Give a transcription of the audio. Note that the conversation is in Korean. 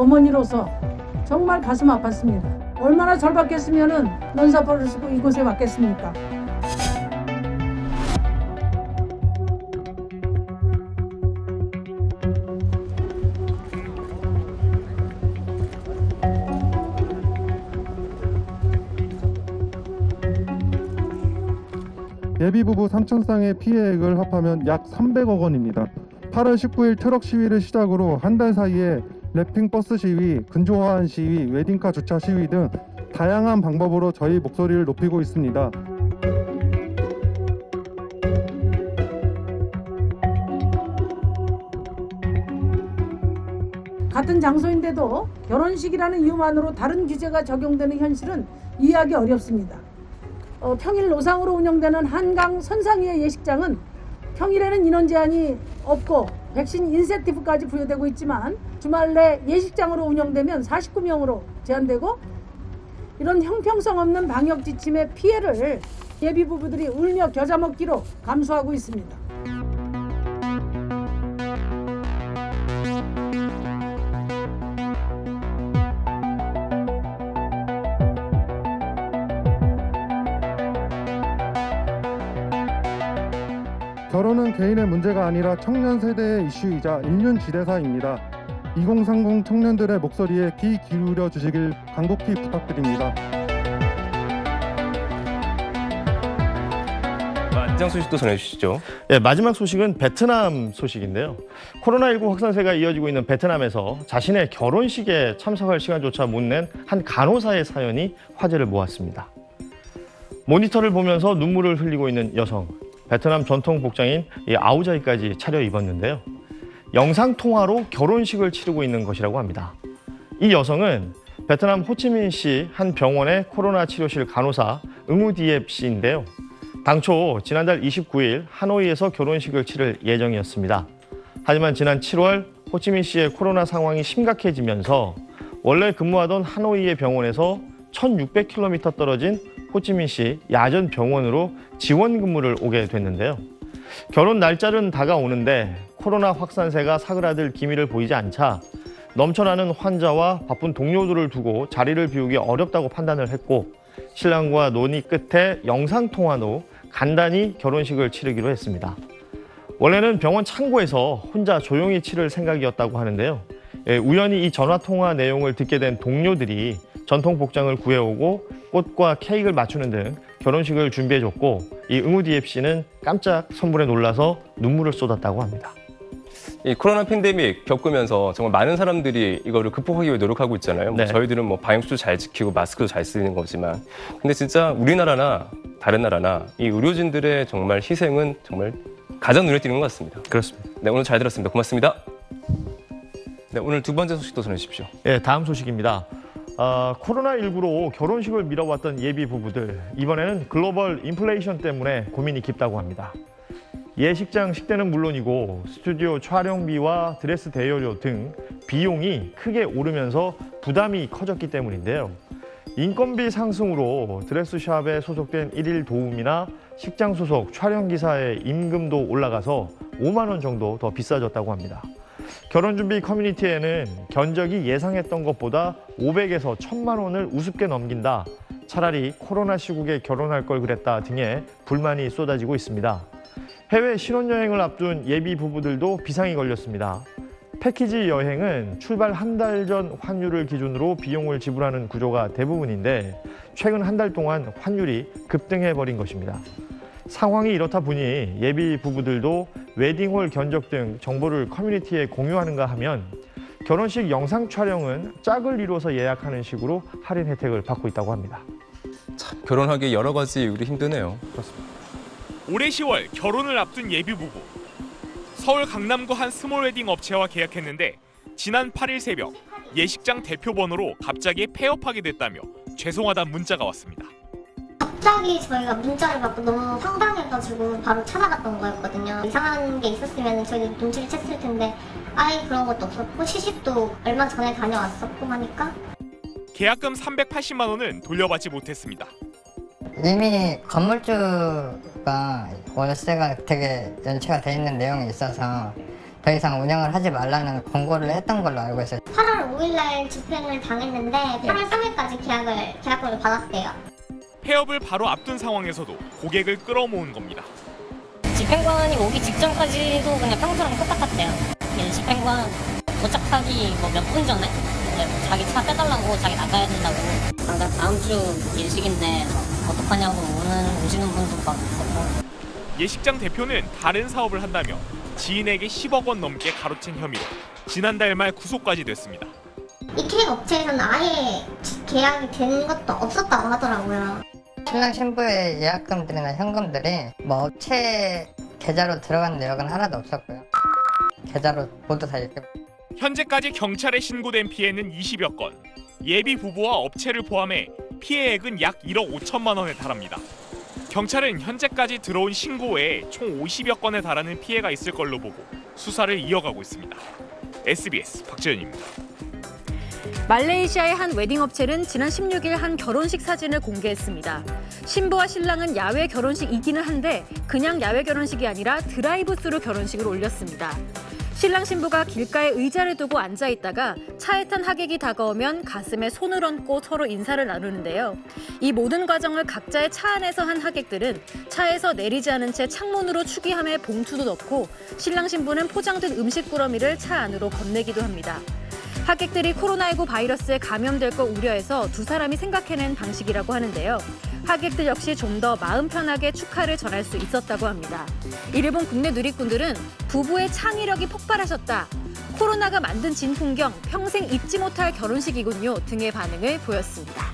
어머니로서 정말 가슴 아팠습니다. 얼마나 절박했으면은 면사포를 쓰고 이곳에 왔겠습니까? 예비부부 3,000쌍의 피해액을 합하면 약 300억 원입니다. 8월 19일 트럭 시위를 시작으로 한 달 사이에 랩핑 버스 시위, 근조화한 시위, 웨딩카 주차 시위 등 다양한 방법으로 저희 목소리를 높이고 있습니다. 같은 장소인데도 결혼식이라는 이유만으로 다른 규제가 적용되는 현실은 이해하기 어렵습니다. 평일 노상으로 운영되는 한강 선상위의 예식장은 평일에는 인원 제한이 없고 백신 인센티브까지 부여되고 있지만 주말 내 예식장으로 운영되면 49명으로 제한되고 이런 형평성 없는 방역 지침의 피해를 예비부부들이 울며 겨자 먹기로 감수하고 있습니다. 결혼은 개인의 문제가 아니라 청년 세대의 이슈이자 인륜지대사입니다. 2030 청년들의 목소리에 귀 기울여 주시길 간곡히 부탁드립니다. 마지막 소식도 전해주시죠. 네, 마지막 소식은 베트남 소식인데요. 코로나19 확산세가 이어지고 있는 베트남에서 자신의 결혼식에 참석할 시간조차 못 낸 한 간호사의 사연이 화제를 모았습니다. 모니터를 보면서 눈물을 흘리고 있는 여성. 베트남 전통 복장인 아우자이까지 차려입었는데요. 영상통화로 결혼식을 치르고 있는 것이라고 합니다. 이 여성은 베트남 호치민시 한 병원의 코로나 치료실 간호사 응우디앱 씨인데요. 당초 지난달 29일 하노이에서 결혼식을 치를 예정이었습니다. 하지만 지난 7월 호치민시의 코로나 상황이 심각해지면서 원래 근무하던 하노이의 병원에서 1,600km 떨어진 호치민시 야전 병원으로 지원 근무를 오게 됐는데요. 결혼 날짜는 다가오는데 코로나 확산세가 사그라들 기미를 보이지 않자 넘쳐나는 환자와 바쁜 동료들을 두고 자리를 비우기 어렵다고 판단을 했고 신랑과 논의 끝에 영상통화로 간단히 결혼식을 치르기로 했습니다. 원래는 병원 창고에서 혼자 조용히 치를 생각이었다고 하는데요. 우연히 이 전화통화 내용을 듣게 된 동료들이 전통 복장을 구해오고 꽃과 케이크를 맞추는 등 결혼식을 준비해줬고 이 응우디앱 씨는 깜짝 선물에 놀라서 눈물을 쏟았다고 합니다. 이 코로나 팬데믹 겪으면서 정말 많은 사람들이 이거를 극복하기 위해 노력하고 있잖아요. 네. 저희들은 뭐 방역수도 잘 지키고 마스크도 잘 쓰는 거지만 근데 진짜 우리나라나 다른 나라나 이 의료진들의 정말 희생은 정말 가장 눈에 띄는 것 같습니다. 그렇습니다. 네, 오늘 잘 들었습니다. 고맙습니다. 네, 오늘 두 번째 소식도 전해주십시오. 네, 다음 소식입니다. 코로나19로 결혼식을 미뤄왔던 예비 부부들, 이번에는 글로벌 인플레이션 때문에 고민이 깊다고 합니다. 예식장 식대는 물론이고 스튜디오 촬영비와 드레스 대여료 등 비용이 크게 오르면서 부담이 커졌기 때문인데요. 인건비 상승으로 드레스샵에 소속된 일일 도우미나 식장 소속 촬영기사의 임금도 올라가서 5만 원 정도 더 비싸졌다고 합니다. 결혼준비 커뮤니티에는 견적이 예상했던 것보다 500에서 1,000만 원을 우습게 넘긴다. 차라리 코로나 시국에 결혼할 걸 그랬다 등의 불만이 쏟아지고 있습니다. 해외 신혼여행을 앞둔 예비 부부들도 비상이 걸렸습니다. 패키지 여행은 출발 한 달 전 환율을 기준으로 비용을 지불하는 구조가 대부분인데 최근 한 달 동안 환율이 급등해버린 것입니다. 상황이 이렇다 보니 예비 부부들도 웨딩홀 견적 등 정보를 커뮤니티에 공유하는가 하면 결혼식 영상 촬영은 짝을 이뤄서 예약하는 식으로 할인 혜택을 받고 있다고 합니다. 참 결혼하기 여러 가지 이유로 힘드네요. 그렇습니다. 올해 10월 결혼을 앞둔 예비 부부. 서울 강남구 한 스몰 웨딩 업체와 계약했는데 지난 8일 새벽 예식장 대표 번호로 갑자기 폐업하게 됐다며 죄송하다는 문자가 왔습니다. 갑자기 저희가 문자를 받고 너무 황당해가지고 바로 찾아갔던 거였거든요. 이상한 게 있었으면 저희도 눈치를 챘을 텐데 아예 그런 것도 없었고 시집도 얼마 전에 다녀왔었고 하니까 계약금 380만 원은 돌려받지 못했습니다. 이미 건물주가 월세가 되게 연체가 돼 있는 내용이 있어서 더 이상 운영을 하지 말라는 권고를 했던 걸로 알고 있어요. 8월 5일날 집행을 당했는데 8월 3일까지 계약금을 받았대요. 폐업을 바로 앞둔 상황에서도 고객을 끌어모은 겁니다. 집행관이 오기 직전까지도 그냥 평소랑 똑같았대요. 집행관 도착하기 몇 분 전에 자기 차 빼달라고, 자기 나가야 된다고. 당장 다음 주 일식인데 어떡하냐고 오시는 분도 막 있었고. 예식장 대표는 다른 사업을 한다며 지인에게 10억 원 넘게 가로챈 혐의로 지난달 말 구속까지 됐습니다. 이 케이크 업체에서는 아예 계약이 된 것도 없었다고 하더라고요. 신랑 신부의 예약금들이나 현금들이 뭐 업체 계좌로 들어간 내역은 하나도 없었고요. 계좌로 모두 다 이렇게. 현재까지 경찰에 신고된 피해는 20여 건. 예비 부부와 업체를 포함해 피해액은 약 1억 5천만 원에 달합니다. 경찰은 현재까지 들어온 신고 외에 총 50여 건에 달하는 피해가 있을 걸로 보고 수사를 이어가고 있습니다. SBS 박지현입니다. 말레이시아의 한 웨딩 업체는 지난 16일 한 결혼식 사진을 공개했습니다. 신부와 신랑은 야외 결혼식이기는 한데 그냥 야외 결혼식이 아니라 드라이브스루 결혼식을 올렸습니다. 신랑 신부가 길가에 의자를 두고 앉아 있다가 차에 탄 하객이 다가오면 가슴에 손을 얹고 서로 인사를 나누는데요. 이 모든 과정을 각자의 차 안에서 한 하객들은 차에서 내리지 않은 채 창문으로 추기함에 봉투도 넣고 신랑 신부는 포장된 음식 꾸러미를 차 안으로 건네기도 합니다. 하객들이 코로나19 바이러스에 감염될 거 우려해서 두 사람이 생각해낸 방식이라고 하는데요. 하객들 역시 좀 더 마음 편하게 축하를 전할 수 있었다고 합니다. 이를 본 국내 누리꾼들은 부부의 창의력이 폭발하셨다. 코로나가 만든 진풍경 평생 잊지 못할 결혼식이군요 등의 반응을 보였습니다.